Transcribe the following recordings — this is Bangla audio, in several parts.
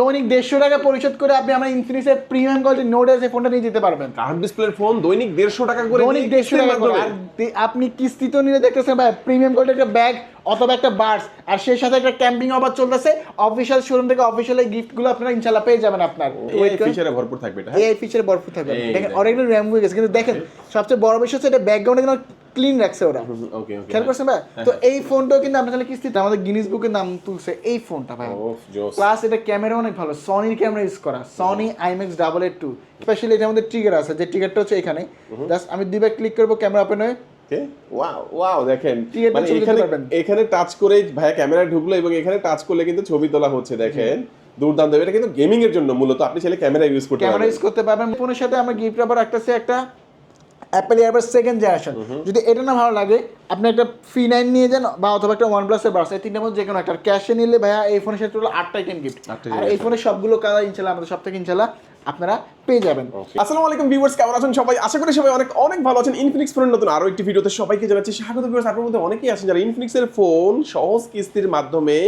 দৈনিক 150 টাকা পরিশোধ করে আপনি আমার ইনফিনিক্সের প্রিমিয়াম কোয়ালিটির নোট এস ফোনটা নিয়ে যেতে পারবেন। কার্ভ ডিসপ্লের ফোন দৈনিক 150 টাকা করে, দৈনিক 150 টাকা করে। আর আপনি কিস্তিতে নিলে দেখতেছেন ভাই প্রিমিয়াম কোয়ালিটির একটা ব্যাগ অথবা একটা বার্স, আর সেই সাথে একটা ক্যাম্পিং অফার চলতেছে। অফিশিয়াল শোরুম থেকে অফিশিয়াল এই গিফটগুলো আপনারা ইনশাআল্লাহ পেয়ে যাবেন। আপনার এই ফিচারে ভরপুর থাকবে এটা। এই ফিচারে ভরপুর থাকবে। দেখেন অরিজিনাল র‍্যাম হয়ে গেছে, কিন্তু দেখেন সবচেয়ে বড় বিষয় হচ্ছে এটা ব্যাকগ্রাউন্ডে কিন্তু ক্লিন রাখছে ওরা। ওকে ওকে, খেয়াল করছেন ভাই? তো এই ফোনটাও কিন্তু আপনাদের কিস্তিতে আমাদের গিনিস বুকের নাম তুলছে এই ফোনটা ভাই। প্লাস এটা ক্যামেরা অনেক ভালো, সনির ক্যামেরা ইউজ করা, সনি IMX 882। স্পেশালি এটার মধ্যে ট্রিগার আছে, যে ট্রিগারটা হচ্ছে এখানে। জাস্ট আমি দুইবার ক্লিক করব, ক্যামেরা ওপেন হয়। ওয়াও ওয়াও, দেখেন মানে এখানে টাচ করে ভাইয়া ক্যামেরা ঢুকলো এবং এখানে টাচ করলে কিন্তু ছবি তোলা হচ্ছে। দেখেন দুর্দান্ত। এটা কিন্তু গেমিং এর জন্য মূলত, আপনি চাইলে ক্যামেরা ইউজ করতে পারবেন। ফোনের সাথে আমরা গিফট আবার রাখতেছি একটা অ্যাপেল এয়ারবাস সেকেন্ড জেনারেশন। যদি এটা না ভালো লাগে আপনি একটা C9 নিয়ে যান বা অথবা একটা OnePlus এর বাস, এই তিনটার মধ্যে যে কোনো একটা। ক্যাশে নিলে ভাইয়া এই ফোনের সাথে হলো 8টা আইটেম গিফট। আর এই ফোনের সবগুলো কালার ইনশাআল্লাহ আমাদের সব থেকে ইনশাআল্লাহ আপনারা পেয়ে যাবেন। আসসালামু আলাইকুম ভিউয়ার্স, কেমন আছেন সবাই? আশা করি সবাই অনেক অনেক ভালো আছেন। ইনফিনিক্স ফোনের নতুন আরো একটি ভিডিওতে সবাইকে জানাচ্ছি স্বাগত। ভিউয়ার্স, আপনাদের মধ্যে অনেকেই আছেন যারা ইনফিনিক্সের ফোন সহজ কিস্তির মাধ্যমে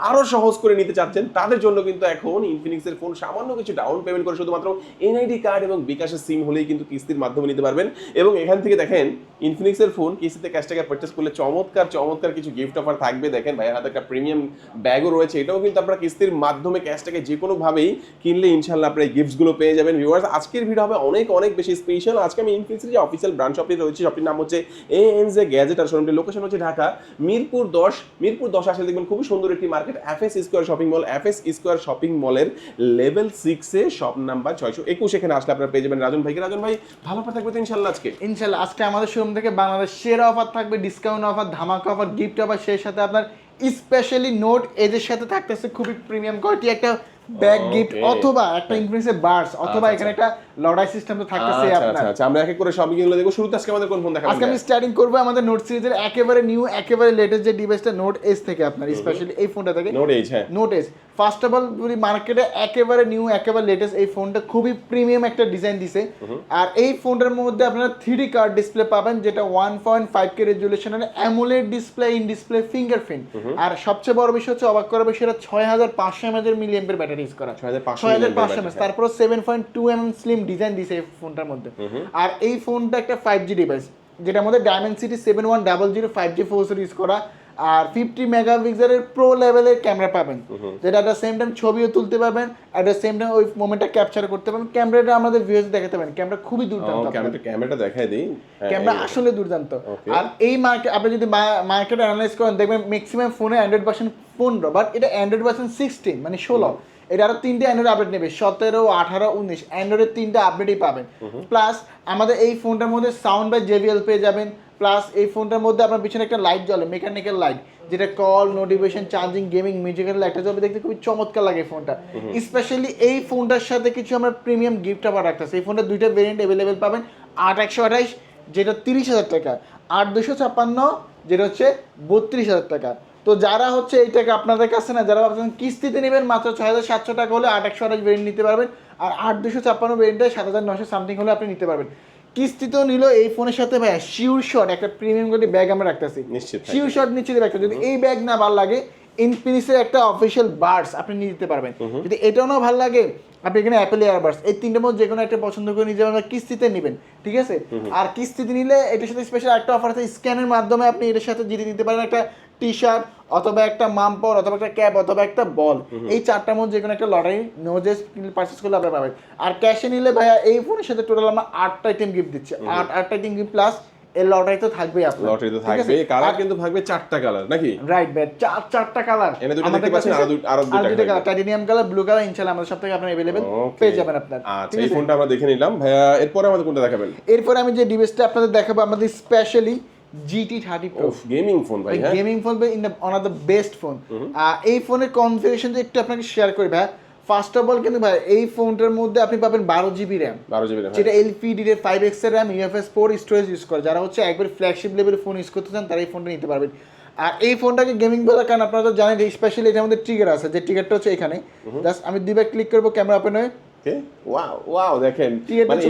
আরো সহজ করে নিতে চাচ্ছেন। তাদের জন্য কিন্তু এখন ইনফিনিক্সের ফোন সামান্য কিছু ডাউন পেমেন্ট করে শুধুমাত্র এনআইডি কার্ড এবং বিকাশের সিম হলেই কিন্তু কিস্তির মাধ্যমে নিতে পারবেন। এবং এখান থেকে দেখেন ইনফিনিক্সের ফোন কিস্তিতে ক্যাশ টাকা পারচেজ করলে চমৎকার চমৎকার কিছু গিফট অফার থাকবে। দেখেন ভাইয়ের হাতে একটা প্রিমিয়াম ব্যাগও রয়েছে, এটাও কিন্তু আপনারা কিস্তির মাধ্যমে ক্যাশ টাকা যে কোনোভাবেই কিনলে ইনশাল্লাহ আপনারা এই গিফটসগুলো পেয়ে যাবেন। ভিউয়ার্স, আজকের ভিডিও হবে অনেক অনেক বেশি স্পেশাল। আজকে আমি ইনফিনিক্সের যে অফিসিয়াল ব্রাঞ্চ শপটি রয়েছে, শপটির নাম হচ্ছে ANZ গ্যাজেট, আর শোরুমটির লোকেশন হচ্ছে ঢাকা মিরপুর 10 আসলে দেখবেন খুবই সুন্দর একটি market, FS square shopping mall. FS square shopping মলের লেভেল 6 এ শপ নাম্বার 621। এখানে আসলে আপনারা পেয়ে যাবেন রাজন ভাইকে। রাজন ভাই ভালো অফার থাকবে তো ইনশাআল্লাহ আজকে? ইনশাআল্লাহ আজকে আমাদের শোরুম থেকে বাংলাদেশ সেরা অফার থাকবে, ডিসকাউন্ট অফার, ধামাকা অফার, গিফট অফার, সেই সাথে আপনার স্পেশালি নোট এজের সাথে থাকতেছে খুবই প্রিমিয়াম কোয়ালিটি একটা ব্যাগ গিফট, অথবা একটা ইনফিনিক্সের বার্স, অথবা এখানে একটা লড়াই সিস্টেম তো থাকতেছে আপনার। আচ্ছা, আমরা এক এক করে সবগুলো দেখব। শুরুতে আজকে আমাদের কোন ফোন দেখাবেন? আজকে আমি স্টার্টিং করব আমাদের নোট সিরিজের একেবারে নিউ একেবারে লেটেস্ট যে ডিভাইসটা নোট এস থেকে আপনার, স্পেশালি এই ফোনটা থেকে নোট এজ। হ্যাঁ, note S first of all যদি মার্কেটে একেবারে নিউ একেবারে লেটেস্ট এই ফোনটা খুবই প্রিমিয়াম একটা ডিজাইন দিছে। আর এই ফোনটার মধ্যে আপনারা 3D কার্ড ডিসপ্লে পাবেন, যেটা 1.5K রেজুলেশনের AMOLED display, in display fingerprint. আর সবচেয়ে বড় বিষয় হচ্ছে, অবাক করার বিষয়, 6500 mAh মিলিঅ্যাম্পিয়ার ব্যাটারি ইউজ করা, 6500 mAh। তারপর 7.2 mm স্লিম ডিজাইন দিছে এই ফোনটার মধ্যে। আর এই ফোনটা একটা 5G ডিভাইস, যেটার মধ্যে ডায়মেনসিটি 7100 5G প্রসেসর ইউজ করা, আর 50 মেগাপিক্সেলের প্রো লেভেলের ক্যামেরা পাবেন, যেটা এট দ্য সেম টাইম ছবিও তুলতে পারবেন, এট দ্য সেম টাইম ওই মোমেন্টটা ক্যাপচার করতে পারবেন। ক্যামেরাটা আমাদের ভিউয়ার্স দেখাতে পারেন, ক্যামেরা খুবই দুর্দান্ত। ক্যামেরাটা দেখাই দেই, ক্যামেরা আসলে দুর্দান্ত। আর এই মার্কেট আপনি যদি মার্কেট অ্যানালাইজ করেন দেখবেন ম্যাক্সিমাম ফোনে অ্যান্ড্রয়েড ভার্সন 15, বাট এটা অ্যান্ড্রয়েড ভার্সন 16 মানে 16। এটা আরো 3টে অ্যান্ড্রয়েড আপডেট নেবে, 17, 18, 19 অ্যান্ড্রয়েডের 3টে আপডেটই পাবেন। প্লাস আমাদের এই ফোনটার মধ্যে সাউন্ড বাই JBL পেয়ে যাবেন। প্লাস এই ফোনটার মধ্যে আপনার পিছনে একটা লাইট জ্বলে, মেকানিক্যাল লাইট, যেটা call, notification, charging, gaming, musical লাইটটা জ্বলবে, দেখতে খুবই চমৎকার লাগে ফোনটা। স্পেশালি এই ফোনটার সাথে কিছু আমরা প্রিমিয়াম গিফট আবার রাখতেছি। এই ফোনটা দুইটা ভেরিয়েন্ট অ্যাভেলেবেল পাবেন, 8128 যেটা 30,000 টাকা, 8256 যেটা হচ্ছে 32,000 টাকা। তো যারা হচ্ছে এই টাকা আপনাদের কাছে না, যারা ভাবছেন কিস্তিতে নেবেন মাত্র 6700 টাকা হলে 8128 ভেরিয়েন্ট নিতে পারবেন, আর 8256 ভেরিয়েন্টে 7900 সামথিং হলে আপনি নিতে পারবেন। কিস্তিতেও নিল এই ফোনের সাথে ভাই শিওর শট একটা প্রিমিয়াম কোয়ালিটি ব্যাগ আমরা রাখতেছি, শিওর শট নিচে ব্যাগটা। যদি এই ব্যাগ না ভালো লাগে, ইনফিনিক্সের একটা অফিশিয়াল বার্স আপনি নিয়ে দিতে পারবেন। যদি এটাও না ভালো লাগে, আপনি এখানে অ্যাপেল এয়ারবাস, এই তিনটের মধ্যে যে কোনো একটা পছন্দ করে নিয়ে যাবেন, কিস্তিতে নেবেন, ঠিক আছে? আর কিস্তিতে নিলে এটার সাথে স্পেশাল একটা অফার আছে, স্ক্যানের মাধ্যমে আপনি এটার সাথে জিতে নিতে পারেন একটা টি-শার্ট, অথবা একটা মামপর, অথবা একটা ক্যাপ, অথবা একটা বল। এই চারটার মধ্যে যে কোনো একটা লটারি নোজেস পারচেস করলে আপনারা পাবেন। আর ক্যাশে নিলে ভাইয়া এই ফোনের সাথে টোটাল আমরা 8টা আইটেম গিফট দিচ্ছি, 8টা আইটেম গিফট প্লাস এই লটারি তো থাকবেই আপনার। লটারি তো থাকবে, কালার কিন্তু থাকবে 4টা কালার নাকি? রাইট ভাই, চারটা কালার। এনে দুটো দেখতে পাচ্ছেন, আরো দুটো colour, titanium colour, blue colour, ইনশাআল্লাহ আমাদের সব থেকে আপনারা अवेलेबल পেয়ে যাবেন আপনারা। আচ্ছা, এই ফোনটা আমরা দেখে নিলাম ভাইয়া। এরপরে আমাদের কোনটা দেখাবেন? এরপর আমি যে ডিভাইসটা আপনাদের দেখাবো আমাদের specially GT30 Pro gaming phone ভাই। হ্যাঁ, gaming phone in the one of the best phone. এই ফোনের কনফিগারেশন একটু আপনাকে শেয়ার করি ভাই। ফার্স্ট অফ অল কিন্তু ভাই এই ফোনটার মধ্যে আপনি পাবেন 12GB RAM, যেটা LPDDR5X এর RAM, UFS 4 স্টোরেজ ইউজ করে। যারা হচ্ছে একবার ফ্ল্যাগশিপ লেভেলের ফোন ইউজ করতে চান তারা এই ফোনটা নিতে পারবেন। আর এই ফোনটাকে গেমিং বলার কারণ আপনারা তো জানেন যে স্পেশালি এটার মধ্যে ট্রিগার আছে, যে ট্রিগারটা হচ্ছে এখানে। জাস্ট আমি দুইবার ক্লিক করব, ক্যামেরা ওপেন হয়। ওয়াও ওয়াও, দেখেন মানে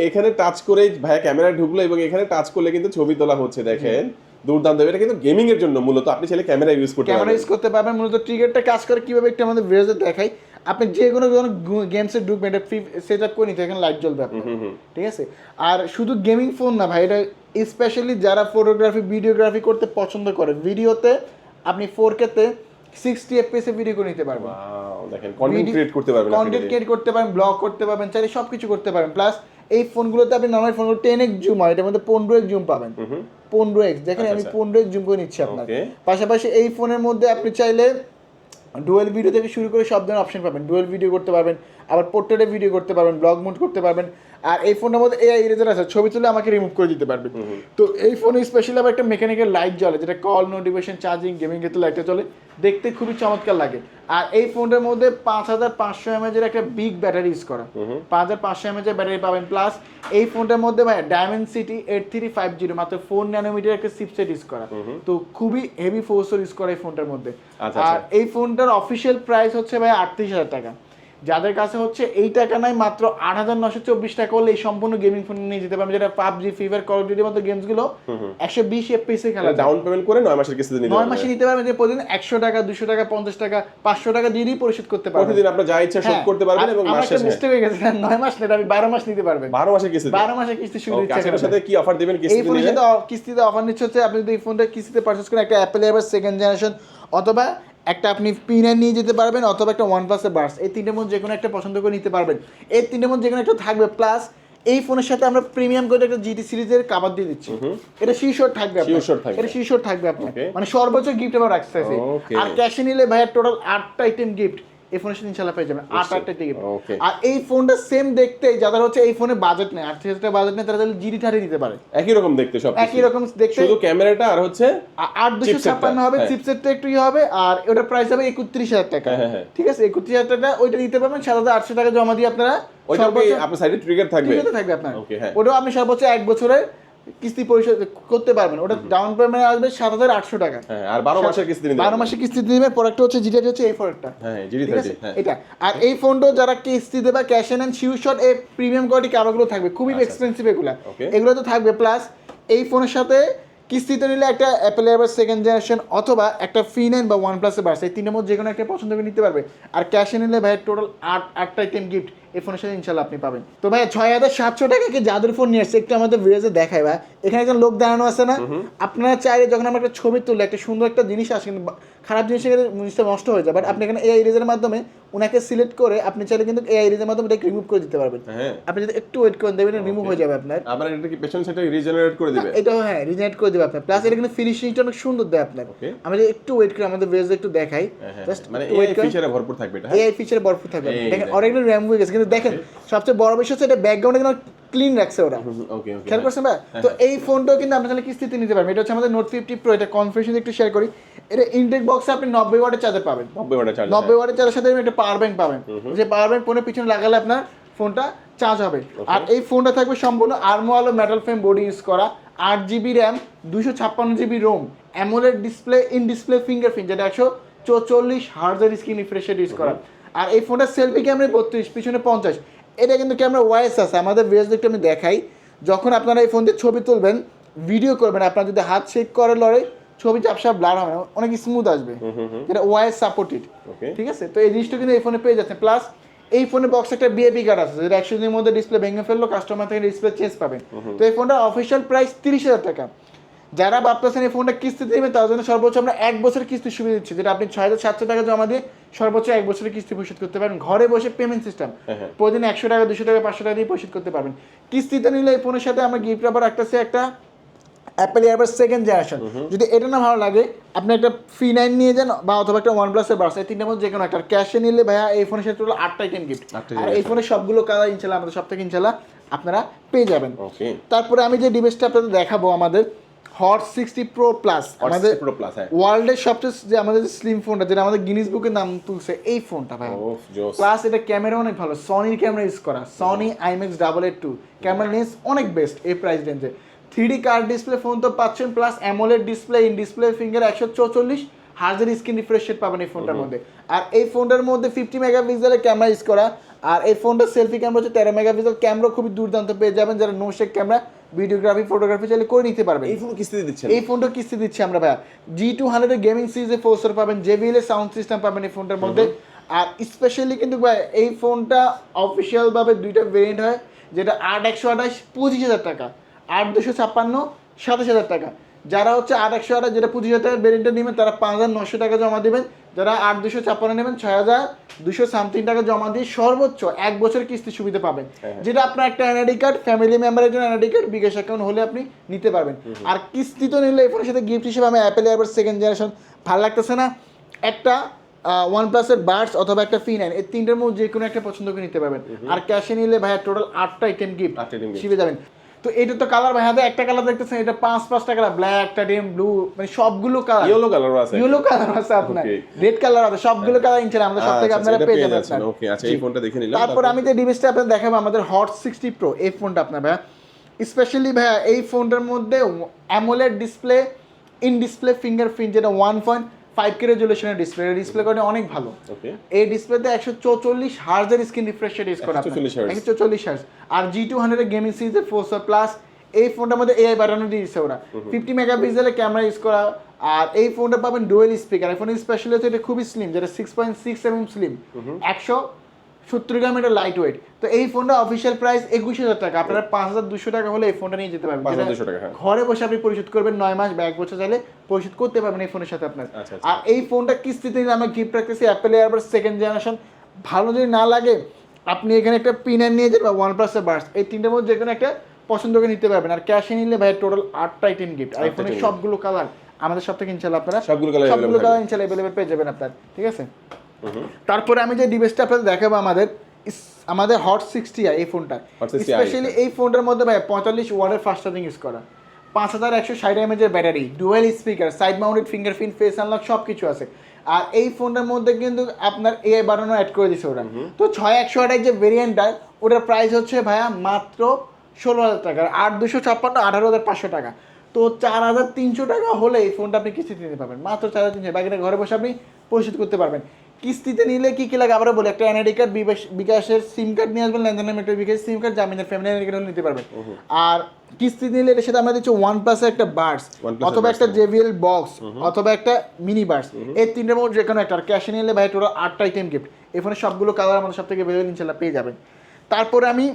এখানে টাচ করে ভাইয়া ক্যামেরা ঢুকলো এবং এখানে টাচ করলে কিন্তু ছবি তোলা হচ্ছে। দেখেন দুর্দান্ত। এটা কিন্তু গেমিং এর জন্য মূলত, আপনি চাইলে ক্যামেরা ইউজ করতে পারবেন। মূলত ট্রিগারটা কাজ করে কিভাবে একটু আমাদের ভিডিওতে দেখাই। আপনি যে কোনো গেমসে ঢুকবেন এটা ফ্রি সেট আপ করে নিতে এখানে লাইট জ্বলবে আপনার, ঠিক আছে। আর শুধু গেমিং ফোন না ভাই, এটা স্পেশালি যারা ফটোগ্রাফি ভিডিওগ্রাফি করতে পছন্দ করে, ভিডিওতে আপনি 4K তে 60 FPS এ ভিডিও করে নিতে পারবেন। ওয়াও, দেখেন কন্টেন্ট ক্রিয়েট করতে পারবেন, কন্টেন্ট ক্রিয়েট করতে পারবেন, ব্লগ করতে পারবেন, চাইলে সবকিছু করতে পারবেন। প্লাস এই ফোনগুলোতে আপনি নরমাল ফোনগুলো 10x জুম হয়, এটার মধ্যে 15x জুম পাবেন। 15x দেখেন, আমি 15x জুম করে নিচ্ছি আপনার। পাশাপাশি এই ফোনের মধ্যে আপনি চাইলে ডুয়েল ভিডিও থেকে শুরু করে সব ধরনের অপশন পাবেন। ডুয়েল ভিডিও করতে পারবেন, আবার পোর্ট্রেটে ভিডিও করতে পারবেন, ব্লগ মোড করতে পারবেন। আর এই ফোনের মধ্যে এআই ইরেজার আছে, ছবি তুলে আমাকে রিমুভ করে দিতে পারবেন। তো এই ফোনে স্পেশালি আবার একটা মেকানিক্যাল লাইট জ্বলে, যেটা কল, নোটিফিকেশন, চার্জিং, গেমিং ক্ষেত্রে লাইটটা চলে, দেখতে খুবই চমৎকার লাগে। আর এই ফোনটার মধ্যে 5500 mAh একটা বিগ ব্যাটারি ইউজ করা, 5500 mAh ব্যাটারি পাবেন। প্লাস এই ফোনটার মধ্যে ভাই ডায়মেনসিটি 8350 মাত্র 4 ন্যানোমিটার একটা চিপসেট ইউজ করা, তো খুবই হেভি প্রসেসর ইউজ করা এই ফোনটার মধ্যে। আর এই ফোনটার অফিসিয়াল প্রাইস হচ্ছে ভাই 38,000 টাকা। যাদের কাছে হচ্ছে এই টাকা নাই, মাত্র 8,924 টাকা হলে এই সম্পূর্ণ গেমিং ফোন নিয়ে যেতে পারবেন, যেটা PUBG, free fire, call of ডিউটির মতো গেমস গুলো 120 FPS এ খেলা, ডাউন পেমেন্ট করে 9 মাসের কিস্তিতে নিতে 9 মাসে নিতে পারবেন। যে প্রতিদিন 100 টাকা, 200 টাকা, 50 টাকা, 500 টাকা দিয়ে পরিশোধ করতে পারবেন। প্রতিদিন আপনি যা ইচ্ছা শোধ করতে পারবেন এবং মাস শেষে মিস্টেক হয়ে গেছে, 9 মাস না, আমি 12 মাস নিতে পারবেন। 12 মাসের কিস্তি, 12 মাসের কিস্তি শুরু হচ্ছে। এর সাথে কি অফার দিবেন এই কিস্তিতে ফোনের নিলে? সাথে কিস্তিতে অফার নিচ্ছে হচ্ছে, আপনি যদি এই ফোনটা কিস্তিতে পারচেজ করেন, একটা অ্যাপেল এয়ারবাডস সেকেন্ড জেনারেশন, অথবা একটা আপনি P9 নিয়ে যেতে পারবেন, অথবা একটা OnePlus এর বাডস, এই তিনটের মধ্যে যে কোনো একটা পছন্দ করে নিতে পারবেন। এই তিনটের মধ্যে যে কোনো একটা থাকবে। প্লাস এই ফোনের সাথে আমরা প্রিমিয়াম করে একটা GT সিরিজের কভার দিয়ে দিচ্ছি, এটা শিওর থাকবে আপনার, এটা শিওর থাকবে আপনার, মানে সর্বোচ্চ গিফট আমরা রাখছি। আর ক্যাশে নিলে ভাইয়া টোটাল 8টা আইটেম গিফট এই ফোনের সাথে ইনশাআল্লাহ পেয়ে যাবেন, 8টা গিফট। আর এই ফোনটা সেম দেখতে, যাদের হচ্ছে এই ফোনে বাজেট নেই, 8,000 টাকা বাজেট নেই, তারা তাহলে GT30 নিতে পারে। একই রকম দেখতে, সব একই রকম দেখতে, শুধু ক্যামেরাটা আর হচ্ছে 8256 হবে, চিপসেটটা একটু হবে। আর ওটার প্রাইস হবে 31,000 টাকা, ঠিক আছে। 31,000 টাকা ওইটা নিতে পারবেন। 7,800 টাকা জমা দিয়ে আপনারা, সর্বোচ্চ আপনার সাইডে ট্রিগার থাকবে আপনার, ওটাও আপনি সর্বোচ্চ 1 বছরের কিস্তি পরিশোধ করতে পারবেন। ওটা ডাউন পেমেন্ট আসবে 7,800 টাকা, আর 12 মাসের কিস্তি নিতে 12 মাসের কিস্তি দিবেন। প্রোডাক্ট হচ্ছে GT30 হচ্ছে এই প্রোডাক্টটা, GT30 এটা। আর এই ফোনটা যারা কিস্তি দেবে ক্যাশ নেন, শিওর শট এই প্রিমিয়াম কোয়ালিটি কাভারগুলো থাকবে, খুবই এক্সপেন্সিভ এগুলো তো থাকবে। প্লাস এই ফোনের সাথে কিস্তিতে নিলে একটা অ্যাপেল এয়ারবাডস সেকেন্ড জেনারেশন, অথবা একটা P9 বা OnePlus এর বাডস, এই তিনটের মধ্যে যে কোনো একটা পছন্দ করে নিতে পারবে। আর ক্যাশে নিলে ভাই টোটাল 8টা আইটেম গিফট এই ফোনের সাথে ইনশাআল্লাহ আপনি পাবেন। তো ভাই 6,700 টাকাকে জাদুর ফোন নিয়ে আসছে, একটু আমাদের ভিডিওতে দেখাই ভাই। এখানে একজন লোক দাঁড়ানো আছে না, আপনারা চাইলে যখন আমরা একটা ছবি তুললে একটা সুন্দর একটা জিনিস আসে, কিন্তু খারাপ জিনিসটা নষ্ট হয়ে যায়, বাট আপনি এখানে এআই ইরেজারের মাধ্যমে ওনাকে সিলেক্ট করে আপনি চাইলে কিন্তু এআই ইরেজারের মাধ্যমে এটা রিমুভ করে দিতে পারবেন। আপনি যদি একটু ওয়েট করেন দেখবেন রিমুভ হয়ে যাবে আপনার। আবার এটা কি পেছন সাইডে রিজেনারেট করে দিবে? এটাও হ্যাঁ রিজেনারেট করে দিবে আপনার। প্লাস এটা কিন্তু ফিনিশিংটা অনেক সুন্দর দেয় আপনার। আমরা একটু ওয়েট করে আমাদের ভিডিওতে একটু দেখাই, জাস্ট মানে এআই ফিচারে ভরপুর থাকবে এটা, এআই ফিচারে ভরপুর থাকবে। দেখেন অরিজিনাল র‍্যাম হয়ে গেছে, কিন্তু দেখেন সবচেয়ে বড় বিষয় হচ্ছে এটা ব্যাকগ্রাউন্ডে কিন্তু ক্লিন রাখছে ওরা। খেয়াল করছেন ভাই? তো এই ফোনটাও কিন্তু আপনি তাহলে কিস্তিতে নিতে পারবেন। এটা হচ্ছে আমাদের Note 50 Pro, এটা কনফিগারেশন একটু শেয়ার করি। এটা ইনটেক বক্সে আপনি 90 ওয়াটের চার্জার পাবেন, 90 ওয়াটের চার্জারের সাথে একটা পাওয়ার ব্যাংক পাবেন, যে পাওয়ার ব্যাংক ফোনের পিছনে লাগালে আপনার ফোনটা চার্জ হবে। আর এই ফোনটা থাকবে সম্পূর্ণ আর্মোয়ালো মেটাল ফ্রেম বডি ইউজ করা, 8GB RAM, 256GB ROM, AMOLED display, in display fingerprint, যেটা 144 হার্টজের স্ক্রিন রিফ্রেশ রেট ইউজ করা। আর এই ফোনটা সেলফি ক্যামেরা 32, পিছনে 50। এটা কিন্তু ক্যামেরা ওয়াইস আছে, আমাদের ভিডিওতে একটু আমি দেখাই। যখন আপনারা এই ফোন দিয়ে ছবি তুলবেন, ভিডিও করবেন, আপনার যদি হাত শেক করে লড়ে, ছবি চাপসা ব্লার হবে না, অনেক স্মুথ আসবে, যেটা ওয়াইস সাপোর্টেড, ঠিক আছে। তো এই জিনিসটা কিন্তু এই ফোনে পেয়ে যাচ্ছে। প্লাস এই ফোনের বক্সে একটা বিএপি কার্ড আছে, যেটা 100 দিনের মধ্যে ডিসপ্লে ভেঙে ফেললো কাস্টমার থেকে ডিসপ্লে চেঞ্জ পাবেন। তো এই ফোনটা অফিসিয়াল প্রাইস 30,000 টাকা। যারা ভাবতেছেন এই ফোনটা কিস্তিতে নেবেন, তার জন্য সর্বোচ্চ আমরা 1 বছরের কিস্তি সুবিধা দিচ্ছি, যেটা আপনি 6,700 টাকা জমা দিয়ে সর্বোচ্চ 1 বছরের কিস্তি পরিশোধ করতে পারেন, ঘরে বসে পেমেন্ট সিস্টেম, প্রতিদিন 100 টাকা, 200 টাকা, 500 টাকা দিয়ে পরিশোধ করতে পারবেন। কিস্তিতে নিলে এই ফোনের সাথে আমরা গিফট আবার রাখতেছি একটা অ্যাপেল এয়ারবাডস সেকেন্ড জেনারেশন। যদি এটা না ভালো লাগে, আপনি একটা P9 নিয়ে যান, বা অথবা একটা OnePlus এর বাডস, এই তিনটার মধ্যে যে কোনো একটা। ক্যাশে নিলে ভাইয়া এই ফোনের সাথে 8টা আইটেম গিফট। আর এই ফোনের সবগুলো কালার ইনশাআল্লাহ আমাদের সব থেকে ইনশাআল্লাহ আপনারা পেয়ে যাবেন। তারপরে আমি যে ডিভাইসটা আপনাদের দেখাবো, আমাদের হট 60 Pro Plus, আমাদের ওয়ার্ল্ডের সবচেয়ে যে আমাদের স্লিম ফোনটা, যেটা আমাদের গিনিস বুকের নাম তুলছে, এই ফোনটা ভাই। প্লাস এটা ক্যামেরা অনেক ভালো, সনির ক্যামেরা ইউজ করা, সনি IMX882 ক্যামেরা লেন্স অনেক বেস্ট এই প্রাইস রেঞ্জে। 3D কার্ড ডিসপ্লে ফোন তো পাচ্ছেন, plus AMOLED display, in display finger, 144 হার্জের স্ক্রিন রিফ্রেশ রেট পাবেন এই ফোনটার মধ্যে। আর এই ফোনটার মধ্যে 50 মেগাপিক্সেলের ক্যামেরা ইউজ করা। আর এই ফোনটার সেলফি ক্যামেরা হচ্ছে 13 মেগাপিক্সেল, ক্যামেরা খুবই দুর্দান্ত পেয়ে যাবেন। যারা no shake camera, videography, photography চাইলে করে নিতে পারবেন। এই ফোন কিস্তি দিচ্ছেন? এই ফোনটা কিস্তি দিচ্ছি আমরা ভাইয়া। G200 এর গেমিং সিরিজে প্রসেসর পাবেন, JBL এর সাউন্ড সিস্টেম পাবেন এই ফোনটার মধ্যে। আর স্পেশালি কিন্তু ভাই এই ফোনটা অফিসিয়াল ভাবে দুইটা ভেরিয়েন্ট হয়, যেটা 8/128 25,000 টাকা, 8/256 27,000 টাকা। যারা হচ্ছে 8/128 যেটা 25,000 টাকার ভেরিয়েন্টটা নেবেন তারা 5,900 টাকা জমা দিবেন। যারা 8/256 নেবেন 6,200 সামথিং টাকা জমা দিয়ে সর্বোচ্চ 1 বছর কিস্তি সুবিধা পাবেন। যেটা আপনার একটা এনআইডি কার্ড, ফ্যামিলি মেম্বারের জন্য এনআইডি কার্ড, বিকাশ অ্যাকাউন্ট হলে আপনি নিতে পারবেন। আর কিস্তি তো নিলে এই ফোনের সাথে গিফট হিসেবে আমি অ্যাপেল এয়ারবাড 2nd জেনারেশন, ভালো লাগতেছে না, একটা OnePlus-এর বাডস অথবা একটা P9, এই তিনটার মধ্যে যে কোনো একটা পছন্দ করে নিতে পারবেন। আর ক্যাশে নিলে ভাইয়া টোটাল 8টা আইটেম গিফট শিখে যাবেন। তো এটা তো কালার ভাই হাতে একটা কালার দেখতেছেন, এটা 5-5টা কালার, ব্ল্যাক, টাইটেনিয়াম ব্লু, মানে সবগুলো কালার, ইয়েলো কালার আছে, ইয়েলো কালার আছে আপনার, রেড কালার আছে, সবগুলো কালার ইনশাআল্লাহ আমাদের সব থেকে আপনারা পেয়ে যাবেন। ওকে, আচ্ছা এই ফোনটা দেখে নিলাম। তারপর আমি যে ডিভাইসটা আপনাদের দেখাবো আমাদের হট 60 প্রো, এই ফোনটা আপনার ভাইয়া স্পেশালি ভাইয়া এই ফোনটার মধ্যে AMOLED display, in display fingerprint, যেটা 1.5K রেজুলেশনের ডিসপ্লে, ডিসপ্লে কোয়ালিটি অনেক ভালো। ওকে, এই ডিসপ্লেতে 144 হার্জের স্ক্রিন রিফ্রেশ রেট ইউজ করা, 144 হার্জ। আর G200 এর গেমিং সিরিজের 4 প্লাস এই ফোনটার মধ্যে এআই বাটনও দিয়েছে ওরা, 50 মেগাপিক্সেলের ক্যামেরা ইউজ করা। আর এই ফোনটা পাবেন ডুয়েল স্পিকার। এই ফোনের স্পেশালি হচ্ছে এটা খুবই স্লিম, যেটা 6.6 mm স্লিম, 170 গ্রাম, এটা লাইট ওয়েট। তো এই ফোনটা অফিসিয়াল প্রাইস 21,000 টাকা, আপনারা 5,200 টাকা হলে এই ফোনটা নিয়ে যেতে পারবেন। 5,200 টাকা, ঘরে বসে আপনি পরিশোধ করবেন 9 মাস বা 1 বছর চাইলে পরিশোধ করতে পারবেন এই ফোনের সাথে আপনার। আর এই ফোনটা কিস্তিতে নিলে আমরা গিফট রাখতেছি অ্যাপেল এয়ারবাড 2nd জেনারেশন। ভালো যদি না লাগে আপনি এখানে একটা P9 নিয়ে যাবেন বা OnePlus-এর বাডস, এই তিনটার মধ্যে যে কোনো একটা পছন্দ করে নিতে পারবেন। আর ক্যাশে নিলে ভাই টোটাল 8টা আইটেম গিফট। আর এই ফোনের সবগুলো কালার আমাদের সব থেকে ইনশাআল্লাহ আপনারা সবগুলো কালার ইনশাআল্লাহ अवेलेबल পেয়ে যাবেন আপনার, ঠিক আছে। তারপরে আমি যে ডিভাইসটা আপনাদের দেখাবো আমাদের হট 60i, এই ফোনটা স্পেশালি এই ফোনটার মধ্যে ভাই 45 ওয়াটের ফাস্ট চার্জিং ইউজ করা, 5160 mAh এর battery, dual speaker, side mounted fingerprint, face unlock সব কিছু আছে। আর এই ফোনটার মধ্যে কিন্তু আপনার এআই বাটনও অ্যাড করে দিয়েছে ওরা। তো 6128 যে ভেরিয়েন্টটা, ওটার প্রাইস হচ্ছে ভাইয়া মাত্র 16,000 টাকা, 8/256 18,500 টাকা। তো 4,300 টাকা হলে এই ফোনটা আপনি কিস্তিতে নিতে পারবেন, মাত্র 4,300। বাকিটা ঘরে বসে আপনি পরিশোধ করতে পারবেন। কিস্তিতে নিলে কি কি লাগে আবারও বলি, একটা এনআইডি কার্ড, বিকাশের সিম কার্ড নিয়ে আসবেন, লেনদেনের একটা বিকাশের সিম কার্ড, জামিনের ফ্যামিলি এনআইডি কার্ড নিতে পারবেন। আর কিস্তি নিলে এর সাথে আমরা দিচ্ছি OnePlus-এর একটা বাডস অথবা একটা JBL বক্স অথবা একটা মিনি বাডস, এই তিনটার মধ্যে যে কোনো একটা। আর ক্যাশে নিলে ভাই টোটাল 8টা আইটেম গিফট। এই ফোনের সবগুলো কালার আমাদের সব থেকে বেরোয় ইনশাআল্লাহ পেয়ে যাবেন। তারপরে আমি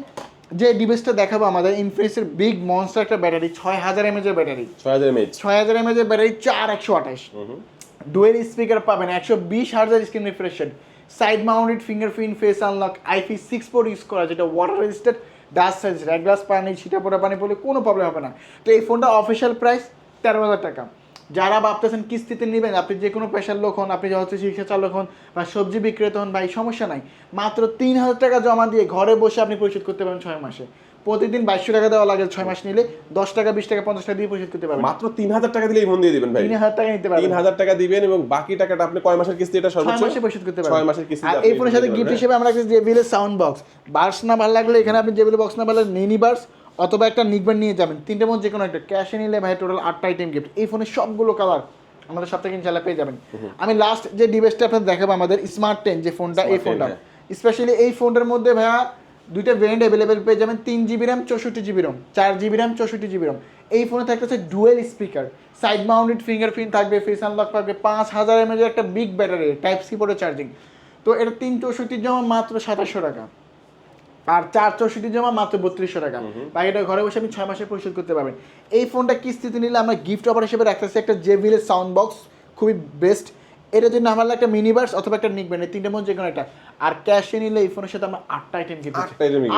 যে ডিভাইসটা দেখাবো আমাদের ইনফিনিক্সের বিগ মনস্টার একটা ব্যাটারি, 6000 mAh এর ব্যাটারি, 6000 mAh এর ব্যাটারি, 4128 ডুয়েল স্পিকার পাবেন, 120 হার্জের screen refresh rate, side mounted fingerprint, face unlock, IP6 port use করা, যেটা ওয়াটার রেজিস্ট্যান্ট, ডাস্ট রেজিস্ট্যান্ট, এক গ্লাস পানি, ছিটা পোড়া পানি পড়লে কোনো প্রবলেম হবে না। তো এই ফোনটা অফিসিয়াল প্রাইস 13,000 টাকা। যারা ভাবতেছেন কিস্তিতে নেবেন, আপনি যে কোনো পেশার লোক হন, আপনি হচ্ছে রিক্সা চালক হন বা সবজি বিক্রেতা হন, ভাই সমস্যা নাই, মাত্র 3,000 টাকা জমা দিয়ে ঘরে বসে আপনি পরিশোধ করতে পারেন 6 মাসে। প্রতিদিন 2200 টাকা দেওয়া লাগে, 6 মাস নিলে 10 টাকা 20 টাকা 50 টাকা দিয়ে পরিশোধ করতে পারবেন। মাত্র 3,000 টাকা দিলে এই ফোন দিয়ে দিবেন ভাই, 3,000 টাকা নিতে পারবেন, 3,000 টাকা দিবেন এবং বাকি টাকাটা আপনি কয় মাসের কিস্তি, এটা সর্বোচ্চ 6 মাসে পরিশোধ করতে পারবেন। 6 মাসের কিস্তি। আর এই ফোনের সাথে গিফট হিসেবে আমরা একটা JBL সাউন্ড বক্স, বাডস না ভালো লাগলে এখানে আপনি JBL বক্স না ভালো লাগলে মিনি বাডস অথবা একটা নিকব্যান্ড নিয়ে যাবেন, তিনটের মধ্যে যে কোনো একটা। ক্যাশে নিলে ভাই টোটাল 8টা আইটেম গিফট। এই ফোনের সবগুলো কালার আমাদের সব থেকে ইনশাআল্লাহ পেয়ে যাবেন। আমি লাস্ট যে ডিভাইসটা আপনাদের দেখাবো আমাদের স্মার্ট 10 যে ফোনটা, এই ফোনটা স্পেশালি এই ফোনটার মধ্যে ভাইয়া দুইটা ভেরিয়েন্ট অ্যাভেলেবেল পেয়ে যাবেন, 3GB RAM 64GB ROM, 4GB RAM 64GB ROM। এই ফোনে থাকতেছে dual speaker, side mounted fingerprint থাকবে, ফেস আনলক থাকবে, 5000 mAh একটা বিগ ব্যাটারি, টাইপ সি পোর্টে চার্জিং। তো এটা 364 জমা মাত্র 2700 টাকা, আর 464 জমা মাত্র 3200 টাকা। বাকিটা ঘরে বসে আপনি 6 মাসে পরিশোধ করতে পারবেন। এই ফোনটা কিস্তিতে নিলে আমরা গিফট অফার হিসেবে রাখতেছি একটা JBL সাউন্ড বক্স, খুবই বেস্ট। এটার জন্য আমার একটা মিনি বাডস অথবা একটা নিকব্যান্ড, এই তিনটের মধ্যে যে কোনো একটা। আর ক্যাশে নিলে এই ফোনের সাথে আমরা 8টা আইটেম গিফট,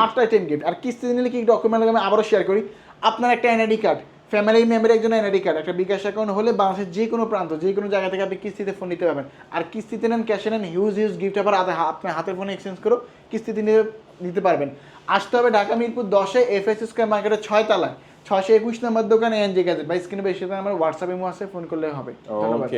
8টা আইটেম গিফট। আর কিস্তিতে নিলে কি ডকুমেন্ট লাগে আমি আবারও শেয়ার করি, আপনার একটা এনআইডি কার্ড, ফ্যামিলি মেম্বারের একজন এনআইডি কার্ড, একটা বিকাশ অ্যাকাউন্ট হলে বাংলাদেশের যে কোনো প্রান্ত যে কোনো জায়গা থেকে আপনি কিস্তিতে ফোন নিতে পারবেন। আর কিস্তিতে নেন, ক্যাশে নেন, হিউজ গিফট আবার আপনার হাতের ফোনে এক্সচেঞ্জ করো কিস্তিতে নিতে পারবেন। আসতে হবে ঢাকা মিরপুর 10-এ FS স্কয়ার মার্কেটের 6 তলায় 621 নম্বর দোকানে এনজে গ্যাজেট। বা স্ক্রিনে বেশি আমার হোয়াটসঅ্যাপ ইমো আছে, ফোন করলে হবে। ধন্যবাদ।